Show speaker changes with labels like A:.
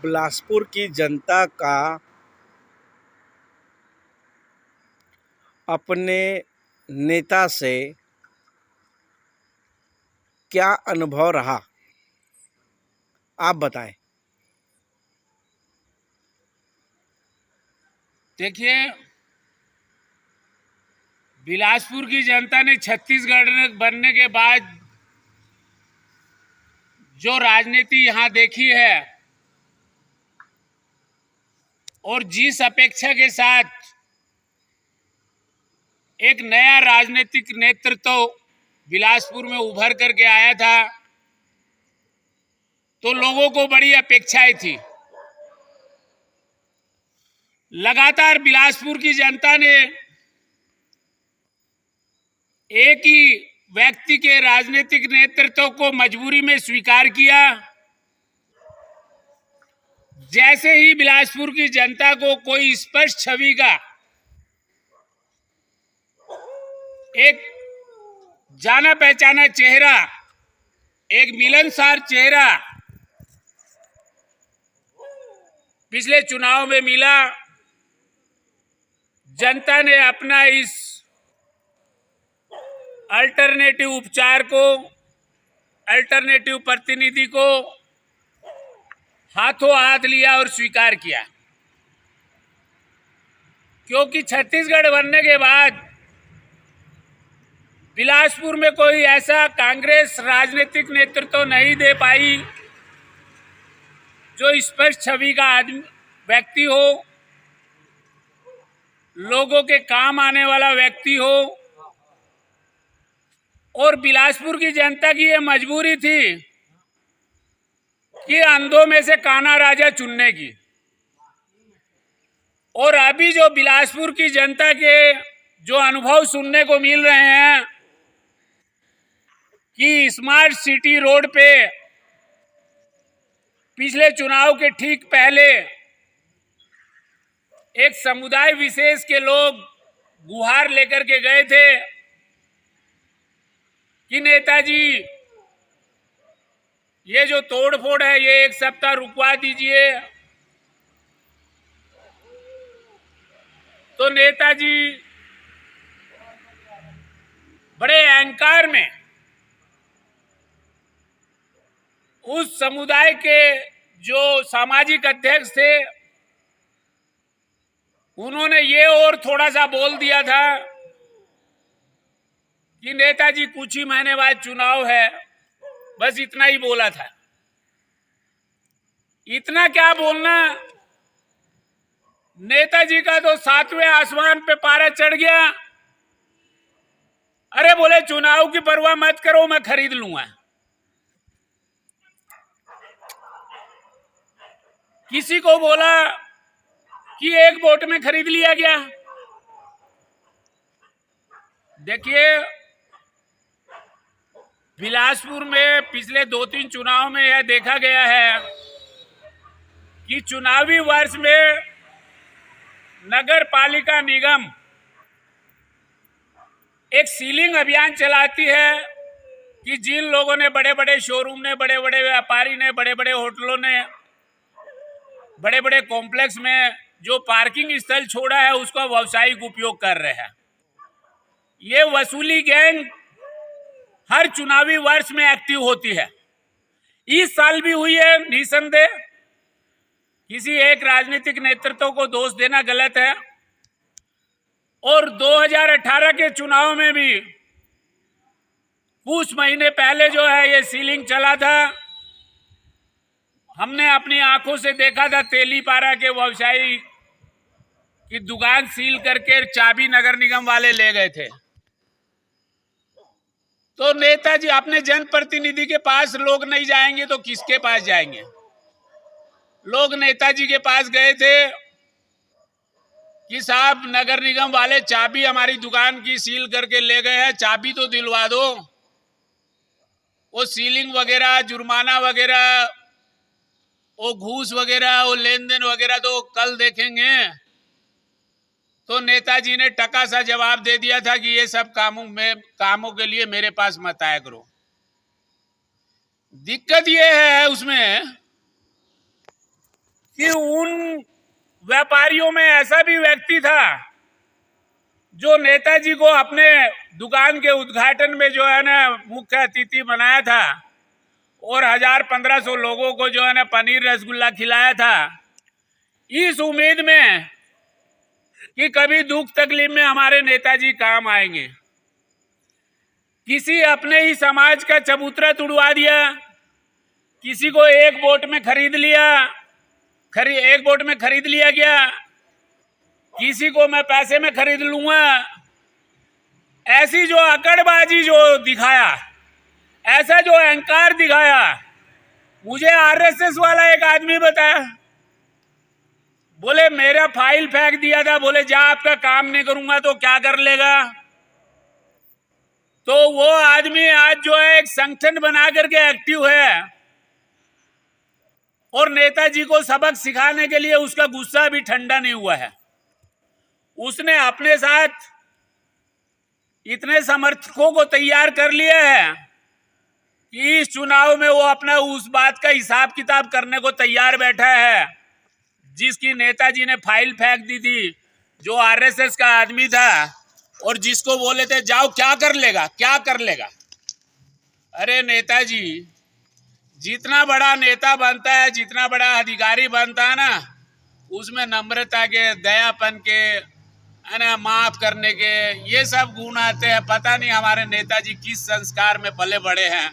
A: बिलासपुर की जनता का अपने नेता से क्या अनुभव रहा, आप बताएं।
B: देखिए, बिलासपुर की जनता ने छत्तीसगढ़ बनने के बाद जो राजनीति यहाँ देखी है और जिस अपेक्षा के साथ एक नया राजनीतिक नेतृत्व बिलासपुर में उभर करके आया था, तो लोगों को बड़ी अपेक्षाएं थी। लगातार बिलासपुर की जनता ने एक ही व्यक्ति के राजनीतिक नेतृत्व को मजबूरी में स्वीकार किया। जैसे ही बिलासपुर की जनता को कोई स्पष्ट छवि का एक जाना पहचाना चेहरा, एक मिलनसार चेहरा पिछले चुनाव में मिला, जनता ने अपना इस अल्टरनेटिव उपचार को, अल्टरनेटिव प्रतिनिधि को हाथों हाथ लिया और स्वीकार किया। क्योंकि छत्तीसगढ़ बनने के बाद बिलासपुर में कोई ऐसा कांग्रेस राजनीतिक नेतृत्व नहीं दे पाई जो स्पष्ट छवि का आदमी व्यक्ति हो, लोगों के काम आने वाला व्यक्ति हो। और बिलासपुर की जनता की ये मजबूरी थी कि अंधों में से काना राजा चुनने की। और अभी जो बिलासपुर की जनता के जो अनुभव सुनने को मिल रहे हैं कि स्मार्ट सिटी रोड पे पिछले चुनाव के ठीक पहले एक समुदाय विशेष के लोग गुहार लेकर के गए थे कि नेताजी ये जो तोड़फोड़ है ये एक सप्ताह रुकवा दीजिए। तो नेताजी बड़े अहंकार में उस समुदाय के जो सामाजिक अध्यक्ष थे उन्होंने ये और थोड़ा सा बोल दिया था कि नेताजी कुछ ही महीने बाद चुनाव है, बस इतना ही बोला था। इतना क्या बोलना, नेताजी का तो 7वें आसमान पे पारा चढ़ गया। अरे बोले चुनाव की परवाह मत करो, मैं खरीद लूंगा। किसी को बोला कि एक वोट में खरीद लिया गया। देखिए, बिलासपुर में पिछले 2-3 चुनाव में यह देखा गया है कि चुनावी वर्ष में नगर पालिका निगम एक सीलिंग अभियान चलाती है कि जिन लोगों ने, बड़े बड़े शोरूम ने, बड़े बड़े व्यापारी ने, बड़े बड़े होटलों ने, बड़े बड़े कॉम्प्लेक्स में जो पार्किंग स्थल छोड़ा है उसका व्यावसायिक उपयोग कर रहे हैं। ये वसूली गैंग हर चुनावी वर्ष में एक्टिव होती है। इस साल भी हुई है निसंदेह। किसी एक राजनीतिक नेतृत्व को दोष देना गलत है। और 2018 के चुनाव में भी कुछ महीने पहले जो है ये सीलिंग चला था। हमने अपनी आंखों से देखा था, तेलीपारा के व्यवसायी की दुकान सील करके चाबी नगर निगम वाले ले गए थे। तो नेताजी अपने जनप्रतिनिधि के पास लोग नहीं जाएंगे तो किसके पास जाएंगे? लोग नेताजी के पास गए थे कि साहब नगर निगम वाले चाबी हमारी दुकान की सील करके ले गए हैं, चाबी तो दिलवा दो। वो सीलिंग वगैरह, जुर्माना वगैरह, वो घूस वगैरह, वो लेन देन वगैरह तो कल देखेंगे। तो नेताजी ने टका सा जवाब दे दिया था कि ये सब कामों के लिए मेरे पास मत आया करो। दिक्कत ये है उसमें कि उन व्यापारियों में ऐसा भी व्यक्ति था जो नेताजी को अपने दुकान के उद्घाटन में जो है ना मुख्य अतिथि बनाया था और 1000-1500 लोगों को जो है ना पनीर रसगुल्ला खिलाया था, इस उम्मीद में कि कभी दुख तकलीफ में हमारे नेताजी काम आएंगे। किसी अपने ही समाज का चबूतरा तुड़वा दिया, किसी को एक वोट में खरीद लिया, एक वोट में खरीद लिया गया, किसी को मैं पैसे में खरीद लूंगा, ऐसी जो अकड़बाजी जो दिखाया, ऐसा जो अहंकार दिखाया, मुझे आरएसएस वाला एक आदमी बताया, बोले मेरा फाइल फेंक दिया था, बोले जा आपका काम नहीं करूंगा तो क्या कर लेगा। तो वो आदमी आज जो है एक संगठन बना करके एक्टिव है और नेताजी को सबक सिखाने के लिए उसका गुस्सा भी ठंडा नहीं हुआ है। उसने अपने साथ इतने समर्थकों को तैयार कर लिया है कि इस चुनाव में वो अपना उस बात का हिसाब किताब करने को तैयार बैठा है जिसकी नेताजी ने फाइल फेंक दी थी, जो आरएसएस का आदमी था और जिसको बोले थे जाओ क्या कर लेगा, क्या कर लेगा। अरे नेताजी जितना बड़ा नेता बनता है, जितना बड़ा अधिकारी बनता है ना, उसमें नम्रता के, दयापन के, है ना, माफ करने के, ये सब गुण आते हैं। पता नहीं हमारे नेताजी किस संस्कार में पले बड़े हैं।